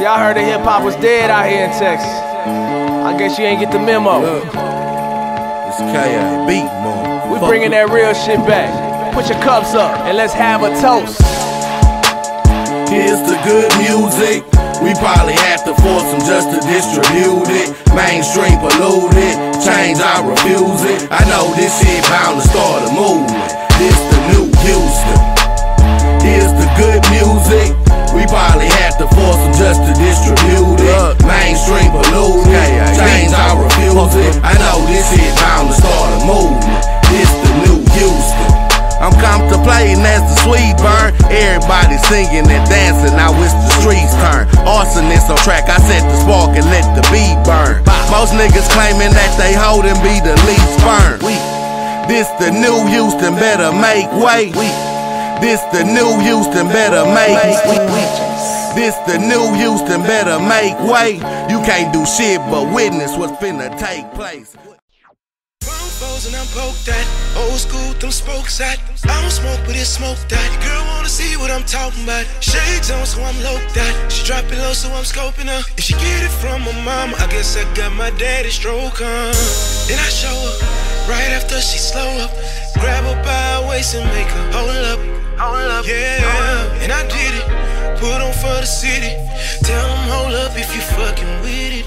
Y'all heard that hip-hop was dead out here in Texas. I guess you ain't get the memo. Look, it's K.A. beat, man. We bringing that real shit back. Put your cups up and let's have a toast. Here's the good music. We probably have to force them just to distribute it. Mainstream polluted, change I refuse it. I know this shit bound to start a movement. This the new Houston. Here's the good music. We probably have to force them just to distribute it. Mainstream polluted, change I refuse it. I know this shit bound to start a movement. This the new Houston. I'm contemplating as the sweet burn. Everybody singing and dancing, now it's the streets turn. Arsonist on track, I set the spark and let the beat burn. Most niggas claiming that they hold and be the least burned. This the new Houston, better make way. This the new Houston, better make way. This the new Houston, better make way. You can't do shit but witness what's finna take place. And I'm poked at, old school, them spokes at. I don't smoke, but it's smoke that. Girl wanna see what I'm talking about. Shades on, so I'm low that. She drop it low, so I'm scoping her. If she get it from my mama, I guess I got my daddy stroke on. Then I show up, right after she slow up. Grab her by her waist and make her hold up, yeah. And I did it, put on for the city. Tell them hold up if you fucking with it.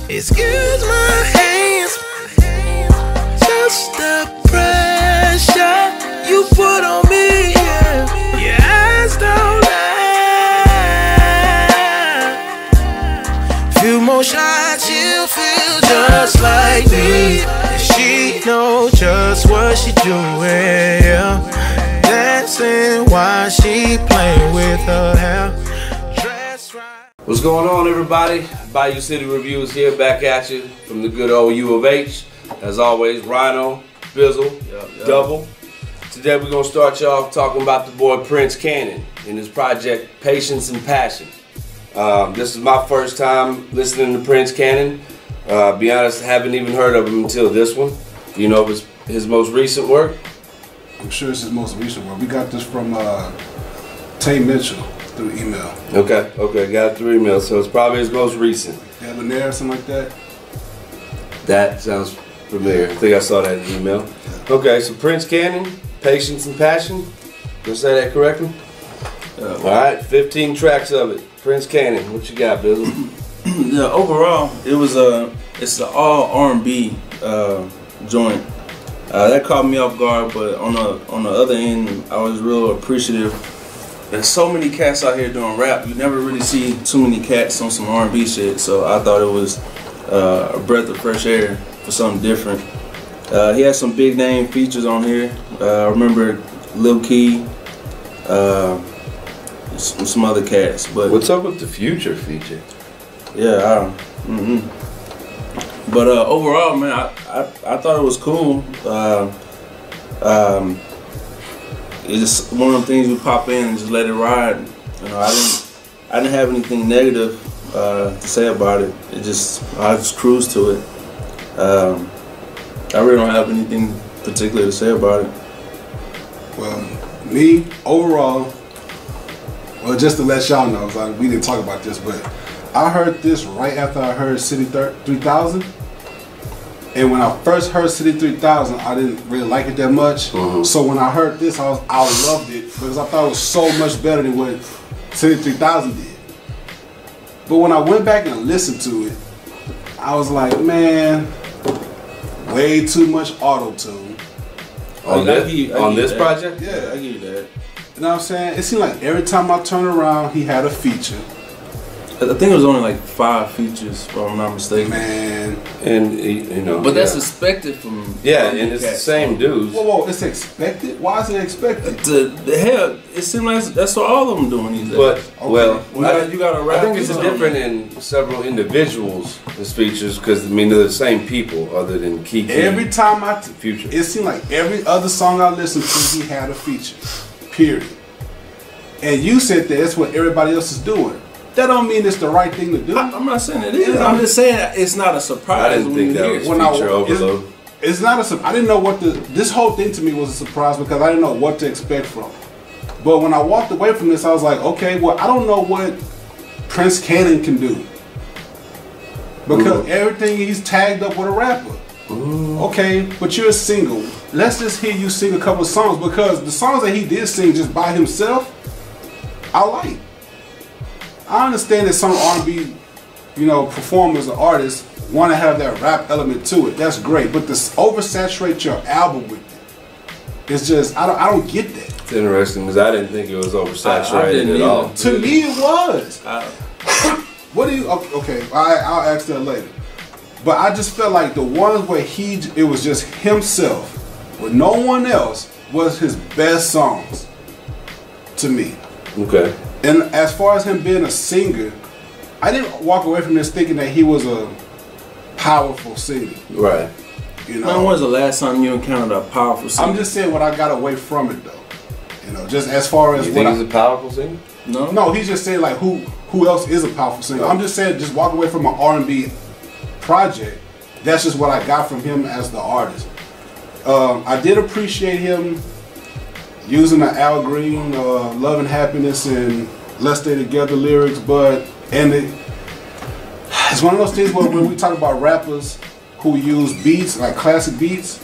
Excuse my hands, just the pressure you put on me, yeah. Your eyes don't lie. Few more shots, you'll feel just like me. And she know just what she doing, yeah. Dancing while she playing with her hair. What's going on, everybody? Bayou City Reviews here, back at you from the good old U of H. As always, Rhino, Bizzle, Double. Today we're going to start y'all talking about the boy Prince Cannon and his project Patience and Passion. This is my first time listening to Prince Cannon. Be honest, I haven't even heard of him until this one. You know, it was his most recent work? I'm sure it's his most recent work. We got this from Tay Mitchell. Through email. Okay, got it through email, so it's probably his most recent. Yeah, Lanier or something like that? That sounds familiar. I think I saw that in the email. Okay, so Prince Cannon, Patience and Passion. Did I say that correctly? Alright, 15 tracks of it. Prince Cannon, what you got, Bizzle? Yeah, overall, it was it's an all R&B joint. That caught me off guard, but on the other end, I was real appreciative. There's so many cats out here doing rap. You never really see too many cats on some R&B shit. So I thought it was a breath of fresh air for something different. He had some big name features on here. I remember Lil Key, some other cats. But what's up with the Future feature? Yeah, But overall, man, I thought it was cool. It's just one of the things you pop in and just let it ride. You know, I didn't have anything negative to say about it. I just cruised to it. I really don't have anything particular to say about it. Well, me overall, well, just to let y'all know, we didn't talk about this, but I heard this right after I heard City 3000. And when I first heard City 3000, I didn't really like it that much. So when I heard this, I loved it because I thought it was so much better than what City 3000 did. But when I went back and listened to it, I was like, man, way too much auto-tune. On this project? Yeah, I give you that. You know what I'm saying? It seemed like every time I turned around, he had a feature. I think it was only like 5 features, if I'm not mistaken. Man. And, you know. But that's expected from. Yeah, and it's the same dudes. Whoa, it's expected? Why is it expected? The hell, it seems like that's what all of them doing these days. But, well, you gotta rap. I think it's different in several individuals' features because, I mean, they're the same people other than Kiki. Every time Future. It seemed like every other song I listened to, he had a feature. Period. And you said that that's what everybody else is doing. That don't mean it's the right thing to do. I'm not saying it is. I'm just saying it's not a surprise. I didn't think that was feature overload. It's not a. I didn't know what this whole thing to me was a surprise because I didn't know what to expect from. But when I walked away from this, I was like, okay, well, I don't know what Prince Cannon can do. Because everything he's tagged up with a rapper. Okay, but you're a single. Let's just hear you sing a couple of songs, because the songs that he did sing just by himself, I like. I understand that some R&B, performers or artists want to have that rap element to it. That's great, but to oversaturate your album with it, it's just I don't get that. It's interesting because I didn't think it was oversaturated at all. To me, it was. What do you? Okay, I'll ask that later. But I just felt like the ones where it was just himself, with no one else, was his best songs. To me. Okay. And as far as him being a singer, I didn't walk away from this thinking that he was a powerful singer. Right. When was the last time you encountered a powerful singer? I'm just saying what I got away from it though. Just as far as you think he's a powerful singer? No, he's just saying like who else is a powerful singer. I'm just saying just walk away from an R&B project. That's just what I got from him as the artist. I did appreciate him using the Al Green Love and Happiness and Let's Stay Together lyrics, but it's one of those things where when we talk about rappers who use beats, like classic beats,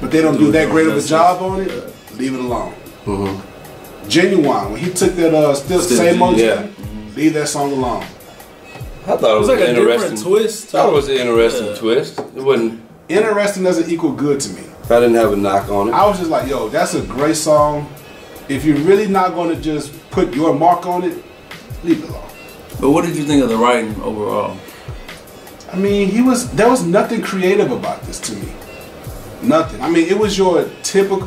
but they don't do that great of a job on it, leave it alone. Genuine, when he took that still same old leave that song alone. I thought it was like an a interesting different twist. I thought it was an interesting twist. It wasn't interesting doesn't equal good to me. I didn't have a knock on it. I was just like, yo, that's a great song. If you're really not going to just put your mark on it, leave it alone. But what did you think of the writing overall? I mean, there was nothing creative about this to me. Nothing. I mean, it was your typical,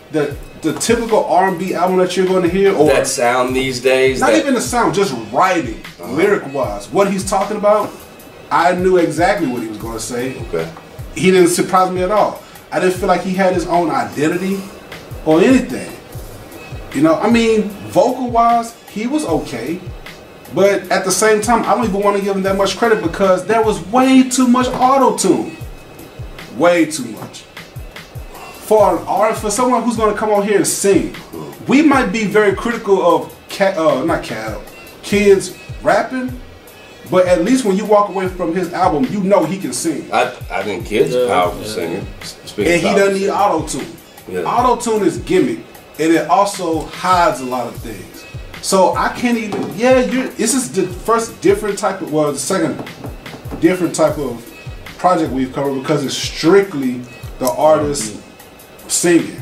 the typical R&B album that you're going to hear, or that sound these days. Not even the sound, just writing, lyric-wise. What he's talking about, I knew exactly what he was going to say. Okay. He didn't surprise me at all. I didn't feel like he had his own identity or anything. I mean, vocal-wise, he was okay. But at the same time, I don't even want to give him that much credit because there was way too much auto-tune. Way too much. For someone who's going to come on here and sing, we might be very critical of kids rapping, but at least when you walk away from his album, you know he can sing. I think Kid's a powerful singer. And he doesn't need auto-tune. Yeah. Auto-tune is gimmick, and it also hides a lot of things. So I can't even, this is the the second different type of project we've covered because it's strictly the artist singing.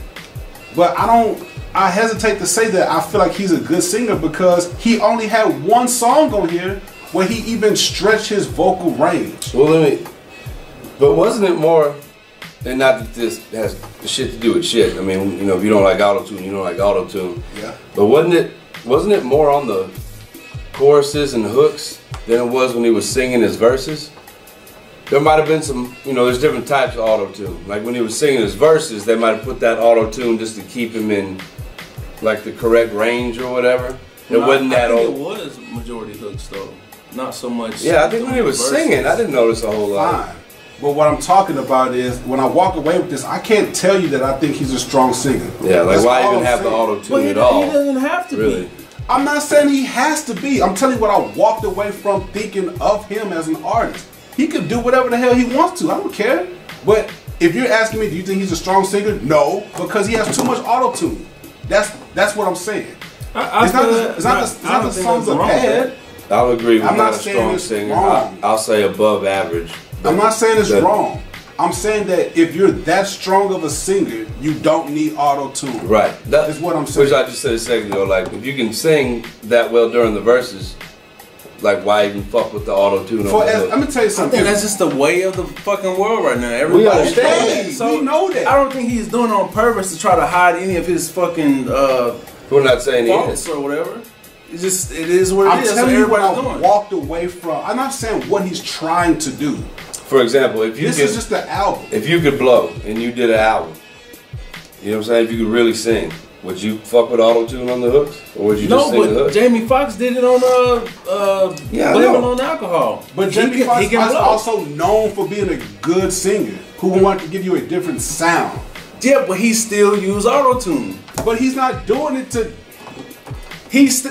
But I hesitate to say that I feel like he's a good singer because he only had one song on here where he even stretched his vocal range. Well, but wasn't it more, and not that this has shit to do with shit. I mean, if you don't like auto-tune, you don't like auto-tune. Yeah. But wasn't it more on the choruses and hooks than it was when he was singing his verses? There might have been some, there's different types of auto-tune. Like when he was singing his verses, they might have put that auto-tune just to keep him in like the correct range or whatever. It wasn't that old. It was majority hooks though, not so much. Yeah, I think when he was singing, I didn't notice a whole lot. Fine. But what I'm talking about is when I walk away with this, I can't tell you that I think he's a strong singer. Yeah, like why even have the auto-tune at all? He doesn't have to be. I'm not saying he has to be. I'm telling you what I walked away from thinking of him as an artist. He could do whatever the hell he wants to. I don't care. But if you're asking me, do you think he's a strong singer? No, because he has too much auto-tune. That's what I'm saying. It's not the songs are bad. I'll agree with I'm not a saying strong it's singer. wrong. I'll say above average. I'm not saying it's wrong. I'm saying that if you're that strong of a singer, you don't need auto-tune. Right. That is what I'm saying. Which I just said a second ago. Like, if you can sing that well during the verses, like, why even fuck with the auto-tune? Let me tell you something. I think that's just the way of the fucking world right now. Everybody we know that. I don't think he's doing it on purpose to try to hide any of his fucking we're not saying faults or whatever. It is what it is. I'm telling you what I walked away from. I'm not saying what he's trying to do. For example, if you this is just the album. If you could blow and you did an album, you know what I'm saying? If you could really sing, would you fuck with auto-tune on the hooks, or would you just sing the hooks? Jamie Foxx did it on Blaming on Alcohol. But Jamie Foxx is also known for being a good singer who wanted to give you a different sound. Yeah, but he still used auto-tune. But he's not doing it to. He's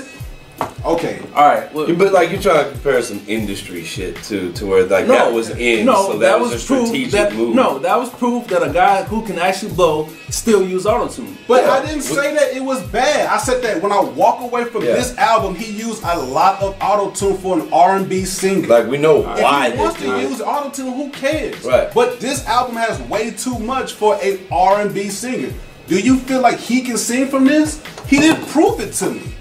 okay. All right, well, But like you're trying to compare some industry shit to where like that was in. No, so that was a strategic move. No, that was proof that a guy who can actually blow still use auto-tune. But I didn't say that it was bad. I said that when I walk away from this album, he used a lot of auto-tune for an R&B singer. Like we know why if he wants this to time. use auto-tune, who cares? Right. But this album has way too much for a R&B singer. Do you feel like he can sing from this? He didn't prove it to me.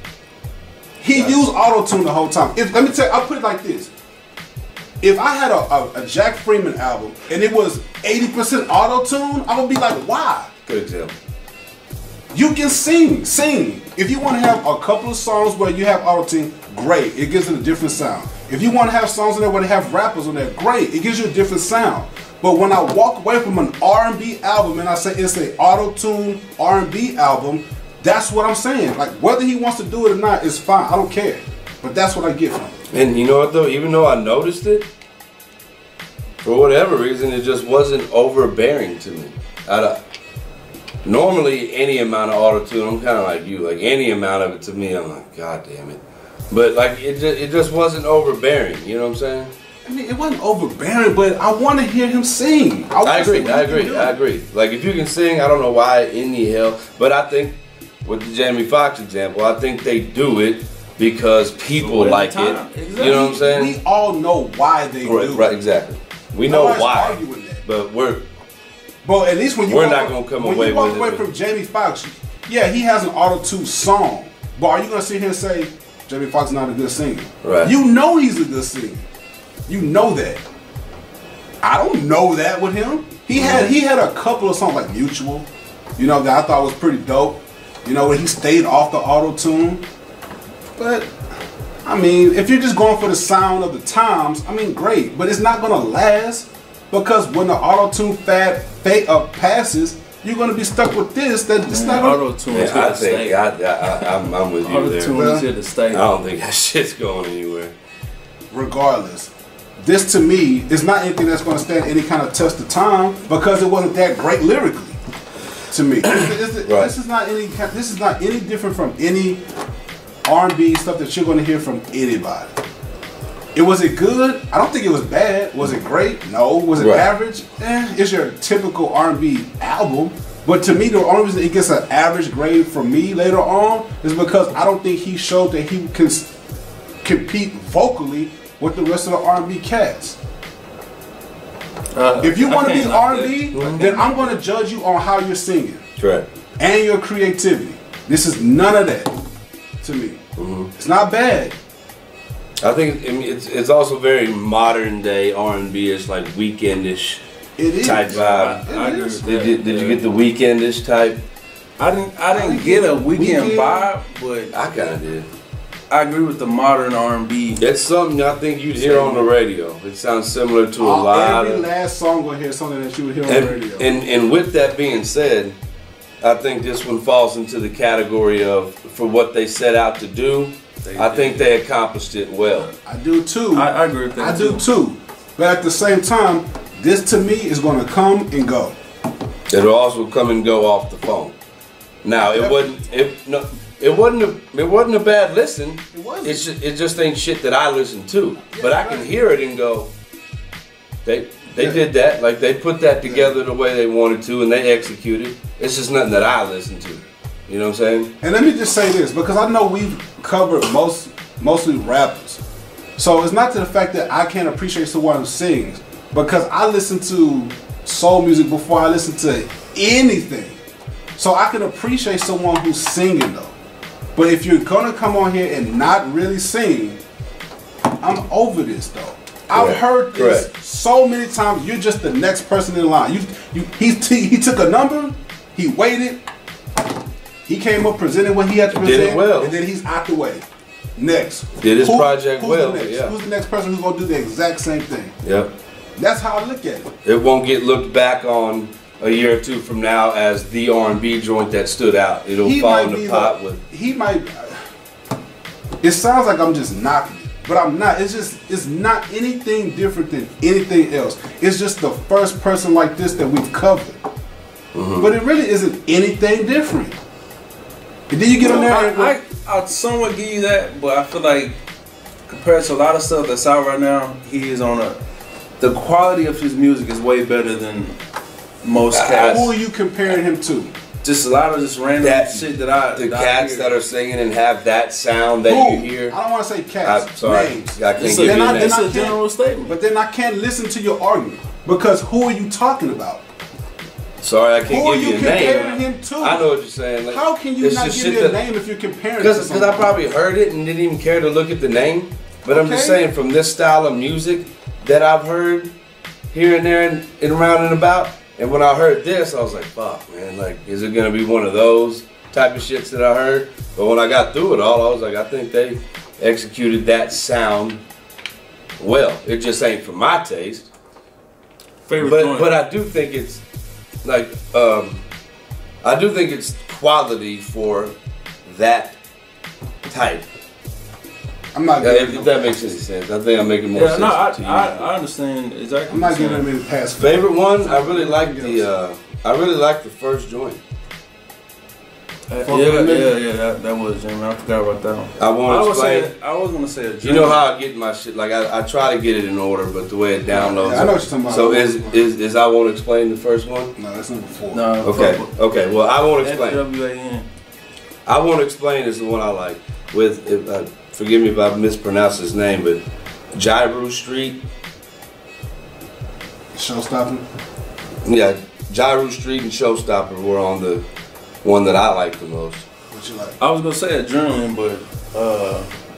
He used auto-tune the whole time. Let me tell you, I'll put it like this. If I had a Jack Freeman album and it was 80% auto-tune, I would be like, why? Good example. You can sing. If you want to have a couple of songs where you have auto-tune, great. It gives it a different sound. If you want to have songs in there where they have rappers on there, great. It gives you a different sound. But when I walk away from an R&B album and I say it's an auto-tune R&B album, that's what I'm saying. Like, whether he wants to do it or not is fine. I don't care. But that's what I get from it. And you know what though? Even though I noticed it, for whatever reason, it just wasn't overbearing to me. Normally, any amount of auto-tune, I'm kind of like you. Like any amount of it to me, I'm like, God damn it. But like it just wasn't overbearing. You know what I'm saying? I mean, it wasn't overbearing, but I want to hear him sing. I agree. Like if you can sing, I don't know why in the hell, but I think with the Jamie Foxx example, I think they do it because people like it. Exactly. You know what I'm saying? We all know why they do it. Right, exactly. We know Nobody's why, arguing that. but at least when you we're walk, not gonna come when away you walk with away it. from Jamie Foxx, yeah, he has an auto-tune song, but are you gonna sit here and say Jamie Foxx is not a good singer? Right. You know he's a good singer. You know that. I don't know that with him. He had a couple of songs like Mutual, you know, that I thought was pretty dope. You know, where he stayed off the auto-tune. But I mean, if you're just going for the sound of the times, I mean, great. But it's not gonna last because when the auto-tune fad passes, you're gonna be stuck with this. That it's not gonna. Auto-tune Yeah, is here I to think stay. I'm with you there. Auto-tune is here to stay. I don't think that shit's going anywhere. Regardless, this to me is not anything that's going to stand any kind of test of time because it wasn't that great lyrically. To me, this is not any different from any R&B stuff that you're going to hear from anybody. Was it good? I don't think it was bad. Was it great? No. Was it average? It's your typical R&B album. But to me, the only reason it gets an average grade from me later on is because I don't think he showed that he can compete vocally with the rest of the R&B cast. If you want to be R&B, then I'm going to judge you on how you're singing. Correct. And your creativity. This is none of that to me. It's not bad. I think it's also very modern day R&B. It's like weekendish type vibe. I agree with Did you get the weekendish type? I didn't get a weekend vibe, but I kind of did. I agree with the modern R&B. That's something I think you'd hear on the radio. It sounds similar to a lot every of. last song will hear something that you would hear on the radio. And with that being said, I think this one falls into the category of for what they set out to do. I think they accomplished it well. I do too. I agree with that. I do too. But at the same time, this to me is going to come and go. It'll also come and go off the phone. Now it wasn't a bad listen. It wasn't. It just ain't shit that I listen to. But I can hear it and go, they did that. Like they put that together the way they wanted to and they executed. It's just nothing that I listen to. You know what I'm saying? And let me just say this, because I know we've covered mostly rappers. So it's not to the fact that I can't appreciate someone who sings, because I listen to soul music before I listen to anything. So I can appreciate someone who's singing though. But if you're gonna come on here and not really sing, I'm over this though. I've heard this so many times. You're just the next person in line. He took a number, he waited, he came up, presented what he had to present, Did it well. and then he's out the way. Next. Did his project who's well. The next? Yeah. Who's the next person who's gonna do the exact same thing? Yep. That's how I look at it. It won't get looked back on a year or two from now as the R&B joint that stood out. It'll fall in the pot with. He might. It sounds like I'm just knocking it, but I'm not. It's not anything different than anything else. It's just the first person like this that we've covered. But it really isn't anything different. And then you get on there. I'll somewhat give you that, but I feel like compared to a lot of stuff that's out right now, he is on the quality of his music is way better than most cats. Who are you comparing him to? Just a lot of just random shit that the cats that are singing and have that sound that you hear. I don't want to say cats. I'm sorry, names. I can't give you names. It's a general statement. But then I can't listen to your argument because who are you talking about? Sorry, I can't give you a name. Who are you comparing him to? I know what you're saying. Like, how can you not give me a name if you're comparing? Because I probably heard it and didn't even care to look at the name. But I'm just saying, from this style of music that I've heard here and there and around and about. And when I heard this, I was like, fuck, man, like, is it going to be one of those type of shits that I heard? But when I got through it all, I was like, I think they executed that sound well. It just ain't for my taste. But I do think it's, like, I do think it's quality for that type. I'm not if that makes any sense. I think I'm making more sense to you. I understand exactly. I'm not giving him any pass. Favorite one? I really like the first joint. That was Jimmy. I forgot about that one. I was gonna say a joint. You know how I get my shit? Like I try to get it in order, but the way it downloads. Yeah, I know what you're talking about. So is I won't explain the first one? No, that's number 4. No. Okay. Well, I won't explain. FWAN. I won't explain is the one I like. Forgive me if I mispronounced his name, but Bayou Street. Showstopper? Yeah, Bayou Street and Showstopper were on the one that I like the most. What you like? I was gonna say Adrenaline, but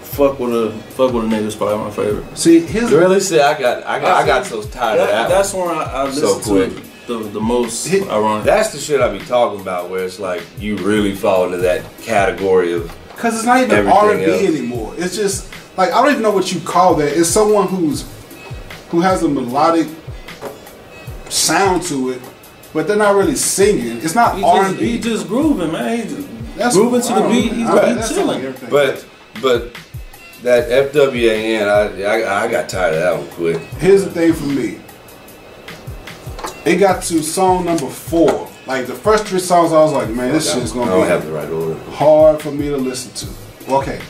fuck with a nigga is probably my favorite. See, his really? See, I got so tired of that. That's one I listen to the most. Ironic. That's the shit I be talking about, where it's like you really fall into that category of. Because it's not even R&B anymore. It's just like I don't even know what you call that. It's someone who has a melodic sound to it, but they're not really singing. It's not R&B. He just grooving, man. That's grooving to the beat. He's chilling. But that FWAN, I got tired of that one quick. Here's the thing for me. It got to song number 4. Like the first 3 songs, I was like, man, this shit's gonna be hard for me to listen to. Okay,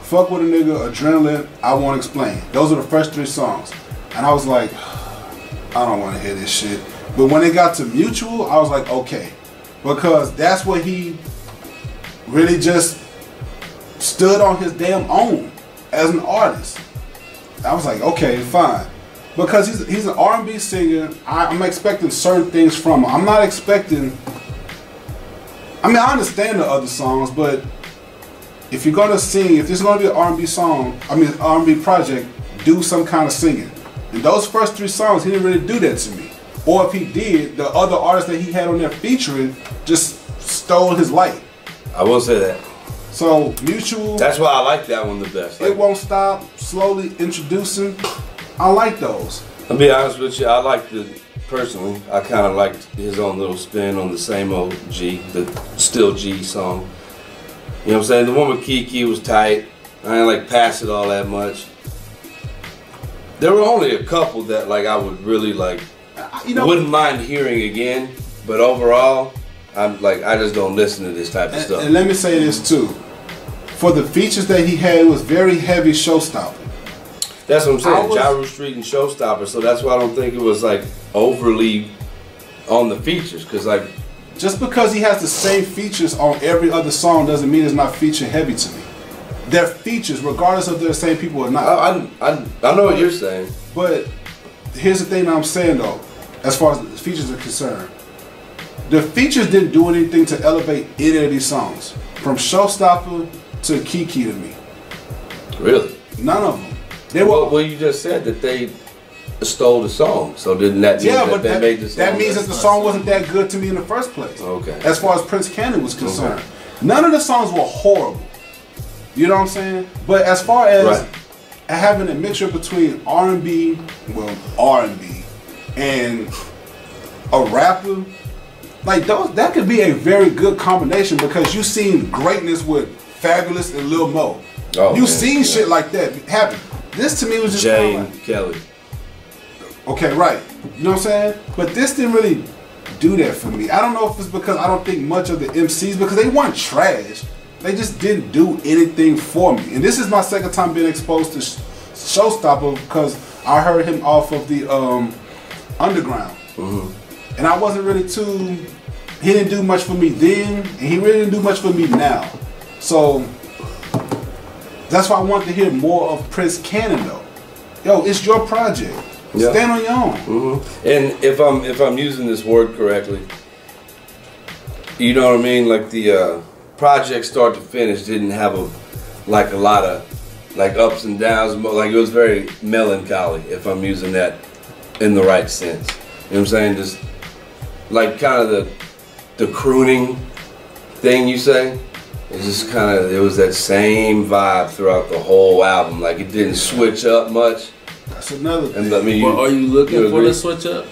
Fuck With a Nigga, Adrenaline, I Won't Explain. Those are the first 3 songs. And I was like, I don't want to hear this shit. But when it got to Mutual, I was like, okay. Because that's what he really just stood on his damn own as an artist. I was like, okay, fine. Because he's an R&B singer, I'm expecting certain things from him. I'm not expecting. I mean, I understand the other songs, but if you're gonna sing, if this is gonna be an R&B song, R&B project, do some kind of singing. And those first 3 songs, he didn't really do that to me. Or if he did, the other artists that he had on there featuring just stole his light. I will say that. So Mutual. That's why I like that one the best. It Won't Stop. Slowly Introducing. I like those. I'll be honest with you, personally, I kind of liked his own little spin on the same old G, the Still G song. You know what I'm saying? The one with Kiki was tight. I didn't like pass it all that much. There were only a couple that like I would really like, wouldn't mind hearing again. But overall, I just don't listen to this type of stuff. And let me say this too. For the features that he had, it was very heavy Showstopper. That's what I'm saying, Bayou Street and Showstopper, so that's why I don't think it was like overly on the features, cause like just because he has the same features on every other song doesn't mean it's not feature heavy to me. They're features, regardless of they're the same people or not. I know what you're saying, but here's the thing that I'm saying though, as far as the features are concerned, the features didn't do anything to elevate any of these songs, from Showstopper to Kiki to me. Really? None of them. Well, you just said that they stole the song, so didn't that mean that they made the song? That means that the song wasn't that good to me in the first place. Okay. As far as Prince Cannon was concerned, none of the songs were horrible. You know what I'm saying? But as far as having a mixture between R&B, and a rapper, like that could be a very good combination because you've seen greatness with Fabulous and Lil Mo. You've seen shit like that happen. This to me was just Jay and Kelly. Okay, right. You know what I'm saying? But this didn't really do that for me. I don't know if it's because I don't think much of the MCs, because they weren't trash. they just didn't do anything for me. And this is my second time being exposed to Showstopper because I heard him off of the Underground. And I wasn't really he didn't do much for me then, and he really didn't do much for me now. So that's why I wanted to hear more of Prince Cannon though. Yo, it's your project. Yeah. Stand on your own. And if I'm using this word correctly, you know what I mean? Like the project start to finish didn't have a lot of like ups and downs. Like it was very melancholy, if I'm using that in the right sense. You know what I'm saying? Just like kind of the crooning thing you say. It's just kind of, it was that same vibe throughout the whole album. Like it didn't switch up much. That's another thing. And I mean, are you looking for the switch up?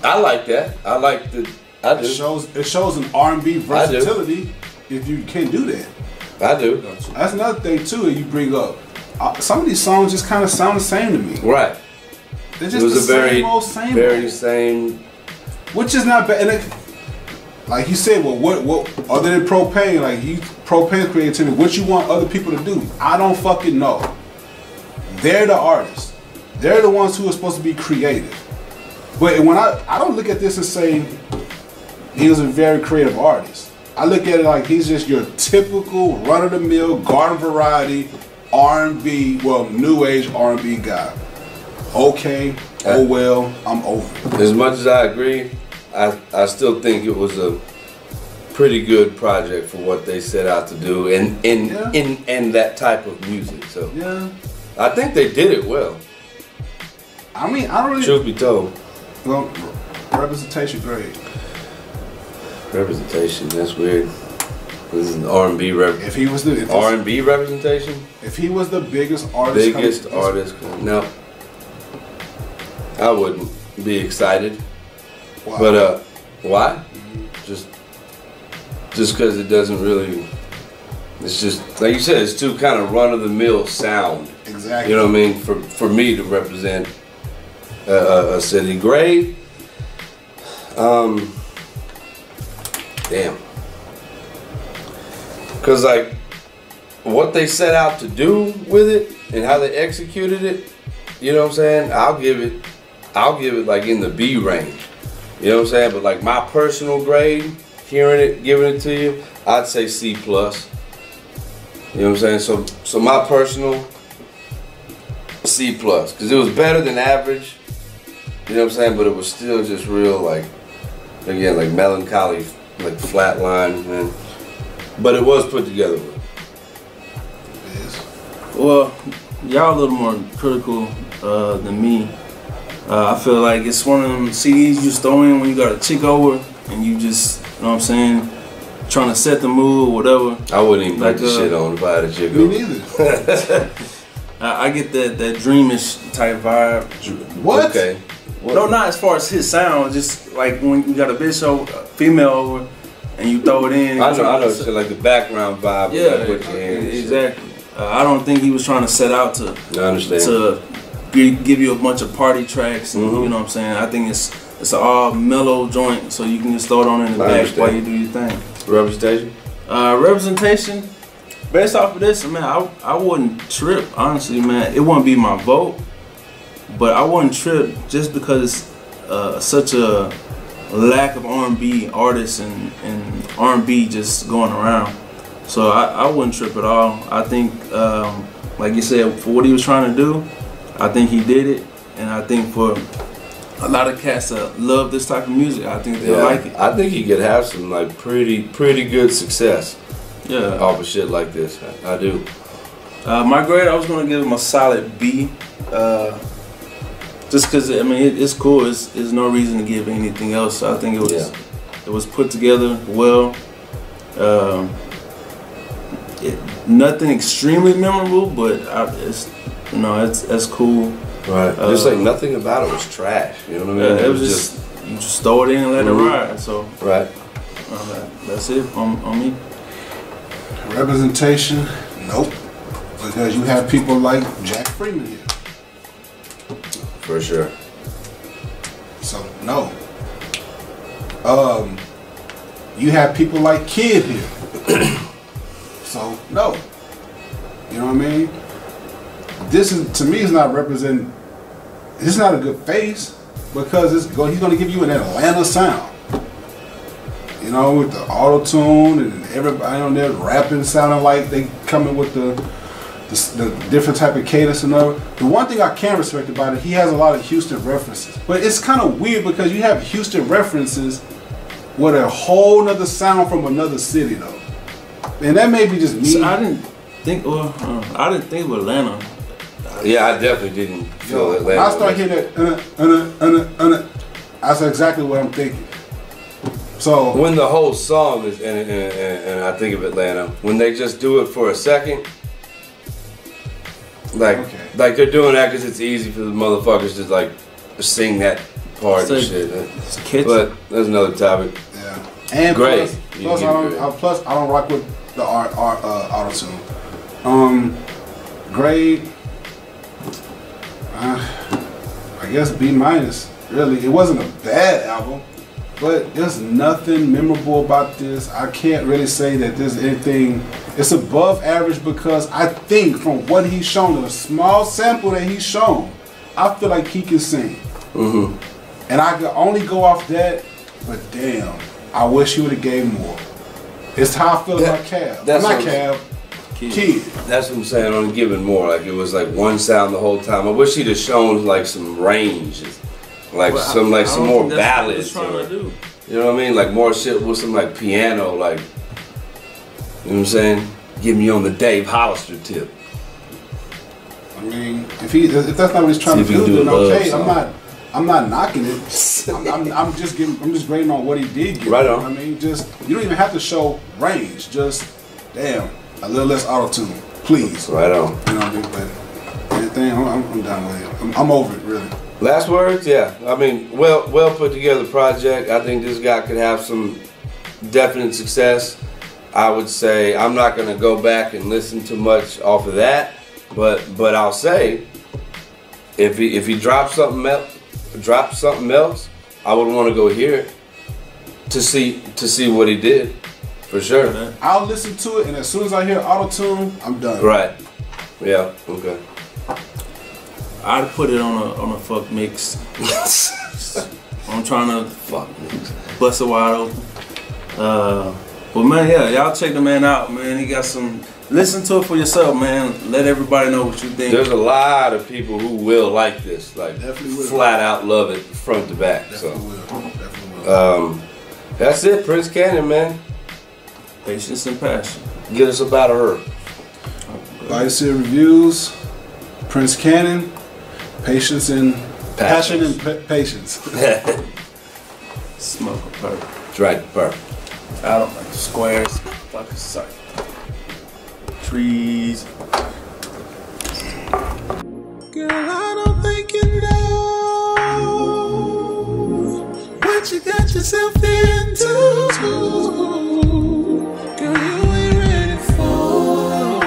I like that. I like the. I do. It shows an R&B versatility if you can do that. I do. That's another thing too that you bring up. Some of these songs just kind of sound the same to me. Right. They're just it was the very same. Which is not bad. And like you said, well, what other than propane? Like propane creativity. What you want other people to do? I don't fucking know. They're the artists. They're the ones who are supposed to be creative. But when I don't look at this and say he was a very creative artist. I look at it like he's just your typical run-of-the-mill garden variety R&B, well, new age R&B guy. Okay, oh well, I'm over it. As much as I agree, I still think it was a pretty good project for what they set out to do in that type of music. So yeah, I think they did it well. I mean, I don't really. Truth be told. Well, representation, great. Representation, that's weird. This is an R&B If he was the R&B representation. If he was the biggest artist. No, I wouldn't be excited. Wow. But why? Just because it doesn't really. It's just like you said. It's too kind of run-of-the-mill sound. Exactly. You know what I mean? For me to represent a city. Grade. Damn. Because like what they set out to do with it and how they executed it, you know what I'm saying? I'll give it like in the B range. You know what I'm saying? But like my personal grade, hearing it, giving it to you, I'd say C+. You know what I'm saying? So my personal C+, because it was better than average. You know what I'm saying? But it was still just real, like, again, like melancholy, like flatline, man. But it was put together well. It is. Well, y'all a little more critical than me. I feel like it's one of them CDs you just throw in when you got a chick over and you just, you know what I'm saying, trying to set the mood or whatever. I wouldn't even put the shit on if I had a chick over. Me neither. I get that dreamish type vibe. What? Okay. No, not as far as his sound, just like when you got a bitch over, female over, and you throw it in. I know. So like the background vibe. Yeah, like what exactly. I don't think he was trying to set out to. I understand. To give you a bunch of party tracks, and you know what I'm saying. I think it's an all mellow joint, so you can just throw it on in the back while you do your thing. Representation. Representation. Based off of this, man, I wouldn't trip. Honestly, man, it wouldn't be my vote, but I wouldn't trip just because such a lack of R&B artists and R&B just going around. So I wouldn't trip at all. I think, like you said, for what he was trying to do, I think he did it, and I think for a lot of cats that love this type of music, I think they'll like it. I think he could have some like pretty good success. Yeah, off of shit like this. I do. My grade, I was gonna give him a solid B. Just because I mean it's cool. There's no reason to give anything else. So I think it was put together well. Nothing extremely memorable, but it's cool. Right. Just like nothing about it was trash. You know what I mean? It was just you just throw it in and let it ride. So right. That's it on me. Representation, nope. Because you have people like Jack Freeman here. For sure. So no. You have people like Kid here. So So no, you know what I mean. This is, to me, is not representing. It's not a good face because he's going to give you an Atlanta sound. You know, with the auto tune and everybody on there rapping, sounding like they coming with the different type of cadence and all. The one thing I can respect about it, he has a lot of Houston references, but it's kind of weird because you have Houston references with a whole nother sound from another city though, and that may be just me. So I didn't think of Atlanta. Yeah, I definitely didn't feel Atlanta. When I start hearing that, that's exactly what I'm thinking. So when the whole song is, and I think of Atlanta, when they just do it for a second, like they're doing that because it's easy for the motherfuckers to like sing that part and shit. But that's another topic. Yeah, and great. Plus I don't rock with the auto tune. Grade, I guess B-. Really, it wasn't a bad album. But there's nothing memorable about this. I can't really say that there's anything. It's above average because I think from what he's shown, the small sample that he's shown, I feel like he can sing. And I could only go off that, but damn, I wish he would have gave more. It's how I feel about Cav. Not Cav, Kid. That's what I'm saying, only giving more. Like it was like one sound the whole time. I wish he'd have shown like some range. Like some more ballads, or, you know what I mean? Like more shit with some like piano, like, you know what I'm saying? Get me on the Dave Hollister tip. I mean, if that's not what he's trying to do, then okay. I'm not knocking it. I'm just grading on what he did. Right on. I mean, you don't even have to show range. Just damn, a little less auto tune, please. Right on. You know what I mean? But anything, I'm done with it. I'm over it, really. Last words, yeah. I mean, well put together project. I think this guy could have some definite success. I would say I'm not gonna go back and listen too much off of that, but I'll say if he drops something else, I would want to go hear it to see what he did, for sure. I'll listen to it, and as soon as I hear auto tune, I'm done. Right. Yeah. Okay. I'd put it on a fuck mix. I'm trying to bust it wide open. But man, yeah, y'all check the man out, man. He got some. Listen to it for yourself, man. Let everybody know what you think. There's a lot of people who will like this, like flat out love it front to back. Definitely will. That's it, Prince Cannon, man. Patience and passion. Get us up out of her. Bayou City Reviews, Prince Cannon. Patience and passion and patience. Smoke a perk. Drag the perk. I don't like squares. Fucking sight. Trees. Girl, I don't think you know what you got yourself into. Girl, you ain't ready for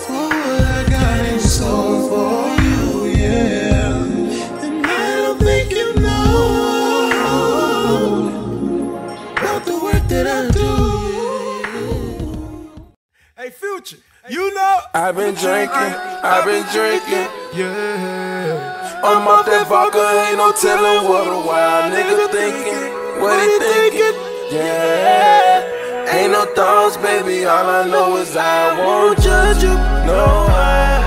what I got in store for you, yeah. And I don't think you know about the work that I do. Hey, Future, you know I've been drinking, yeah. I'm off that vodka, ain't no telling what a wild nigga thinking. What he thinking? Yeah. Ain't no thoughts, baby, all I know is I won't judge you. No, I